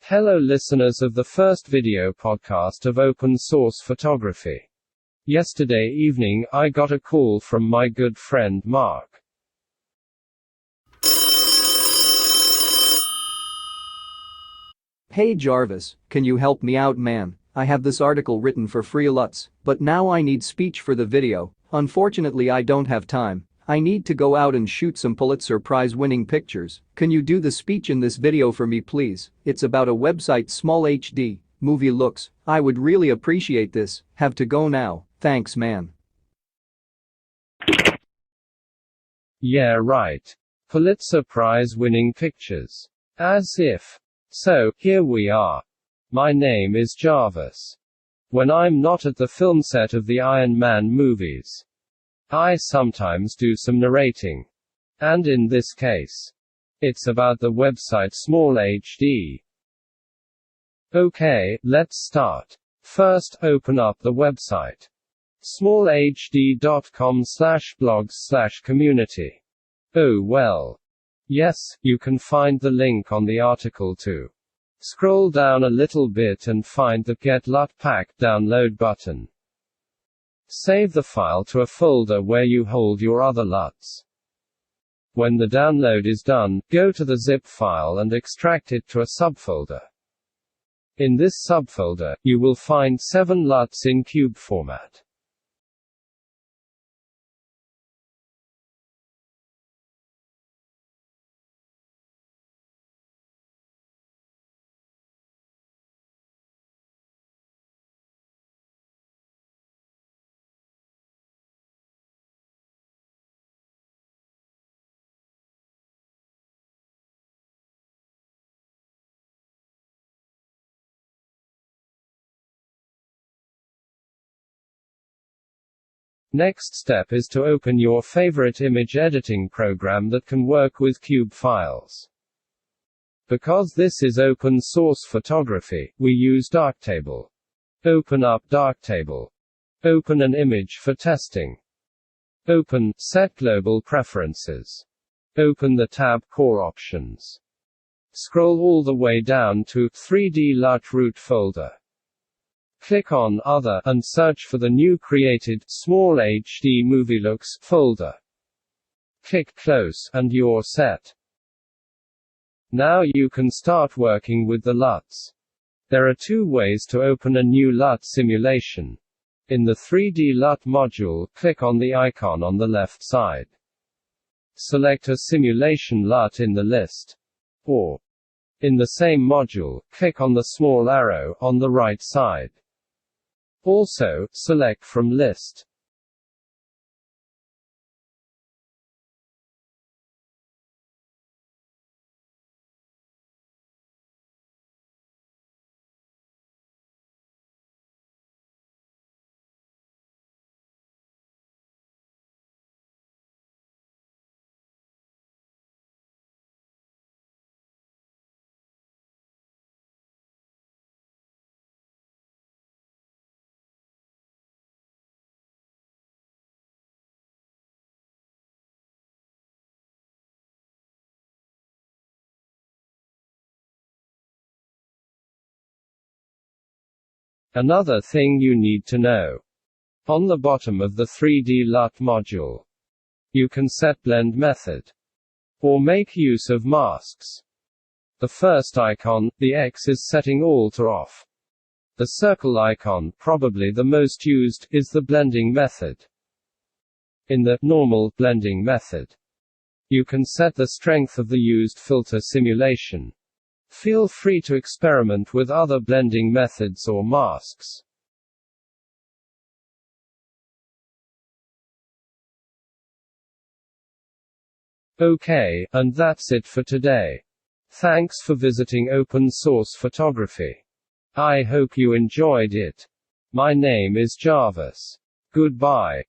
Hello listeners of the first video podcast of open source photography. Yesterday evening, I got a call from my good friend Mark. Hey Jarvis, can you help me out, man? I have this article written for free Luts, but now I need speech for the video. Unfortunately, I don't have time. I need to go out and shoot some Pulitzer Prize winning pictures. Can you do the speech in this video for me, please? It's about a website SmallHD, movie looks. I would really appreciate this. Have to go now. Thanks, man. Yeah, right. Pulitzer Prize winning pictures. As if. So, here we are. My name is Jarvis. When I'm not at the film set of the Iron Man movies, I sometimes do some narrating. And in this case, it's about the website SmallHD. Okay, let's start. First, open up the website. smallhd.com/blogs/community. Oh well. Yes, you can find the link on the article too. Scroll down a little bit and find the Get LUT Pack download button. Save the file to a folder where you hold your other LUTs. When the download is done, go to the zip file and extract it to a subfolder. In this subfolder, you will find 7 LUTs in cube format. Next step is to open your favorite image editing program that can work with cube files. Because this is open source photography, we use Darktable. Open up Darktable. Open an image for testing. Open Set Global Preferences. Open the tab Core Options. Scroll all the way down to 3D LUT root folder. Click on Other and search for the new created SmallHD Movie Looks folder. Click Close and you're set. Now you can start working with the LUTs. There are 2 ways to open a new LUT simulation. In the 3D LUT module, click on the icon on the left side. Select a simulation LUT in the list. Or, in the same module, click on the small arrow on the right side. Also, select from list. Another thing you need to know. On the bottom of the 3D LUT module, you can set blend method. Or make use of masks. The first icon, the X, is setting all to off. The circle icon, probably the most used, is the blending method. In the normal blending method, you can set the strength of the used filter simulation. Feel free to experiment with other blending methods or masks. Okay, and that's it for today. Thanks for visiting Open Source Photography. I hope you enjoyed it. My name is Jarvis. Goodbye.